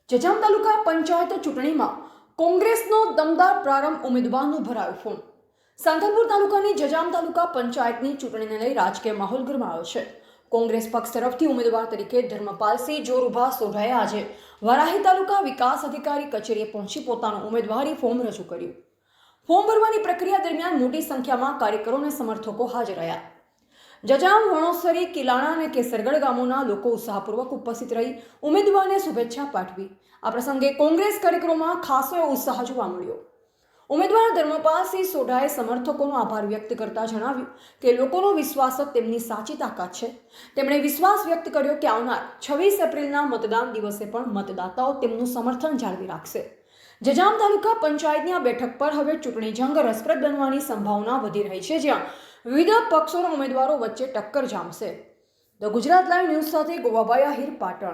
જજામ તાલુકા પંચાયત ચૂંટણીમાં કોંગ્રેસનો દમદાર પ્રારંભ, ઉમેદવારનું ભરાયું ફોર્મ। સાંતલપુર તાલુકાની જજામ તાલુકા પંચાયતની ચૂંટણીને લઈ રાજકીય માહોલ ગરમાયો છે। કોંગ્રેસ પક્ષ તરફથી ઉમેદવાર તરીકે ધર્મપાલસિંહ જોરુભા સોઢાએ આજે વરાહી તાલુકા વિકાસ અધિકારી કચેરીએ પહોંચી પોતાનું ઉમેદવારી ફોર્મ રજૂ કર્યું। ફોર્મ ભરવાની પ્રક્રિયા દરમિયાન મોટી સંખ્યામાં કાર્યકરો અને સમર્થકો હાજર રહ્યા। જજામ, વણોસરી, કિલાણા અને કેસરગઢ ગામોના લોકો ઉત્સાહપૂર્વક ઉપસ્થિત રહી ઉમેદવારને શુભેચ્છા પાઠવી। આ પ્રસંગે કોંગ્રેસ કાર્યક્રમોમાં ખાસો એવો ઉત્સાહ જોવા મળ્યો। ઉમેદવાર ધર્મપાલસિંહ સોઢાએ સમર્થકોનો આભાર વ્યક્ત કરતા જણાવ્યું કે લોકોનો વિશ્વાસ જ તેમની સાચી તાકાત છે। તેમણે વિશ્વાસ વ્યક્ત કર્યો કે આવનાર 26 એપ્રિલના મતદાન દિવસે પણ મતદાતાઓ તેમનું સમર્થન જાળવી રાખશે। જજામ તાલુકા પંચાયતની આ બેઠક પર હવે ચૂંટણી જંગ રસપ્રદ બનવાની સંભાવના વધી રહી છે, જ્યાં વિવિધ પક્ષોના ઉમેદવારો વચ્ચે ટક્કર જામશે। ધ ગુજરાત લાઈવ ન્યૂઝ સાથે ગોવાભાઈ આહિર, પાટણ।